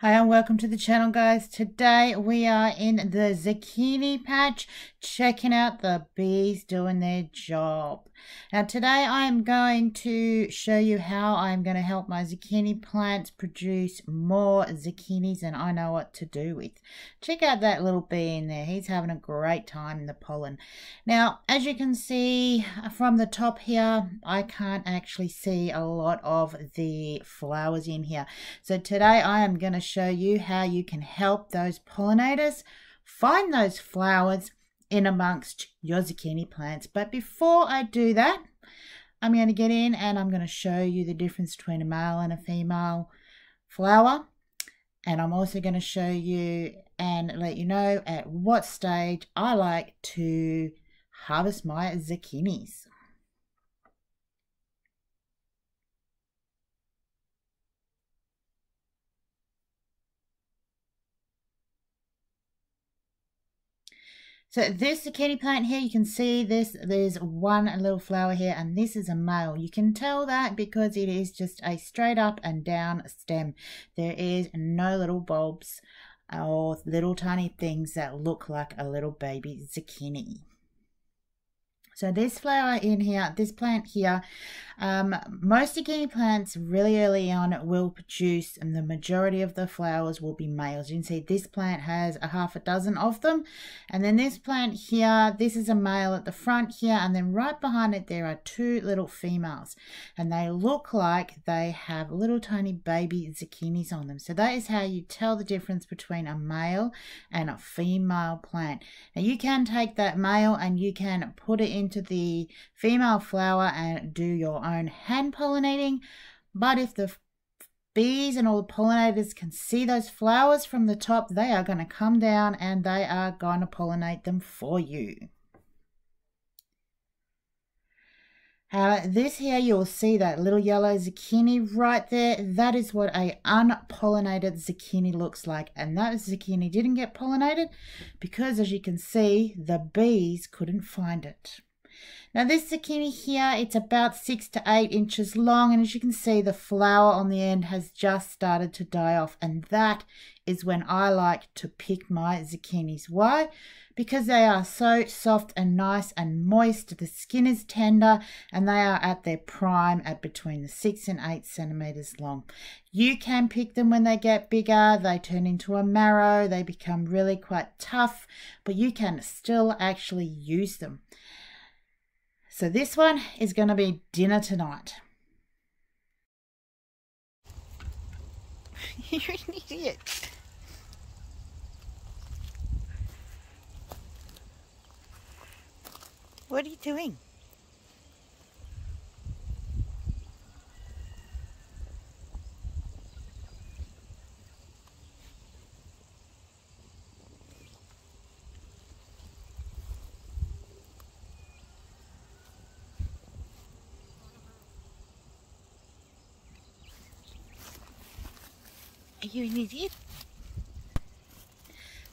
Hi and welcome to the channel, guys. Today we are in the zucchini patch checking out the bees doing their job. Now today I am going to show you how I'm going to help my zucchini plants produce more zucchinis and I know what to do with. Check out that little bee in there. He's having a great time in the pollen. Now as you can see from the top here, I can't actually see a lot of the flowers in here. So today I am going to show you how you can help those pollinators find those flowers in amongst your zucchini plants. But before I do that, I'm going to get in and I'm going to show you the difference between a male and a female flower. And I'm also going to show you and let you know at what stage I like to harvest my zucchinis. So this zucchini plant here, you can see this, there's one little flower here and this is a male. You can tell that because it is just a straight up and down stem. There is no little bulbs or little tiny things that look like a little baby zucchini. So this flower in here, this plant here, most zucchini plants really early on will produce, and the majority of the flowers will be males. You can see this plant has a half a dozen of them. And then this plant here, this is a male at the front here. And then right behind it, there are two little females. And they look like they have little tiny baby zucchinis on them. So that is how you tell the difference between a male and a female plant. Now you can take that male and you can put it into the female flower and do your own hand pollinating, but if the bees and all the pollinators can see those flowers from the top, they are going to come down and they are going to pollinate them for you. This here, you'll see that little yellow zucchini right there. That is what a unpollinated zucchini looks like. And that zucchini didn't get pollinated because, as you can see, the bees couldn't find it. Now this zucchini here, it's about 6 to 8 inches long, and as you can see, the flower on the end has just started to die off, and that is when I like to pick my zucchinis. Why? Because they are so soft and nice and moist. The skin is tender and they are at their prime at between the 6 and 8 centimeters long. You can pick them when they get bigger. They turn into a marrow. They become really quite tough, but you can still actually use them. So this one is going to be dinner tonight. You're an idiot. What are you doing? Are you an idiot?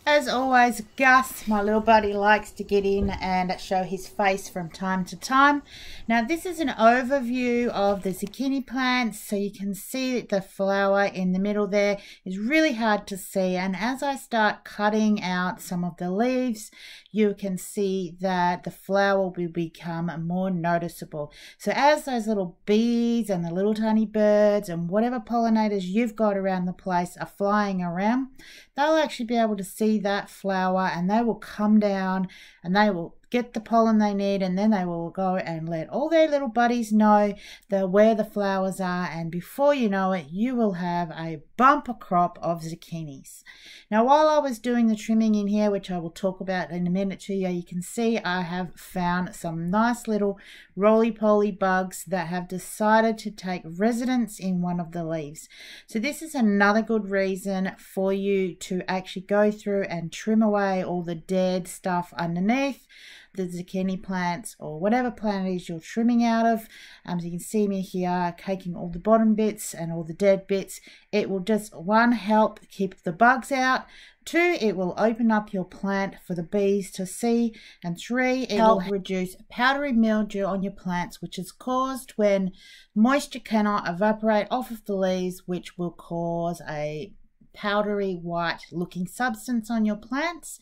As always, Gus, my little buddy, likes to get in and show his face from time to time. Now this is an overview of the zucchini plants, so you can see the flower in the middle there is really hard to see, and as I start cutting out some of the leaves, you can see that the flower will become more noticeable. So as those little bees and the little tiny birds and whatever pollinators you've got around the place are flying around, they'll actually be able to see that flower and they will come down and they will get the pollen they need, and then they will go and let all their little buddies know where the flowers are, and before you know it, you will have a bumper crop of zucchinis. Now while I was doing the trimming in here, which I will talk about in a minute to you, you can see I have found some nice little roly-poly bugs that have decided to take residence in one of the leaves. So this is another good reason for you to actually go through and trim away all the dead stuff underneath the zucchini plants or whatever plant it is you're trimming out of. So you can see me here caking all the bottom bits and all the dead bits. It will just, one, help keep the bugs out. 2, it will open up your plant for the bees to see. And 3, it will reduce powdery mildew on your plants, which is caused when moisture cannot evaporate off of the leaves, which will cause a powdery white looking substance on your plants,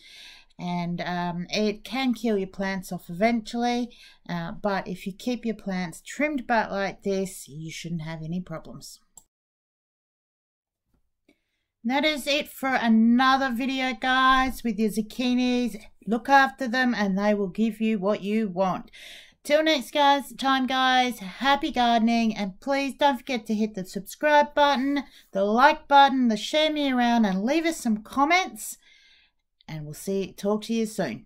and it can kill your plants off eventually, but if you keep your plants trimmed back like this, you shouldn't have any problems. That is it for another video, guys, with your zucchinis. Look after them and they will give you what you want. Till next time, guys, happy gardening, and please don't forget to hit the subscribe button, the like button, the share me around, and leave us some comments, and we'll talk to you soon.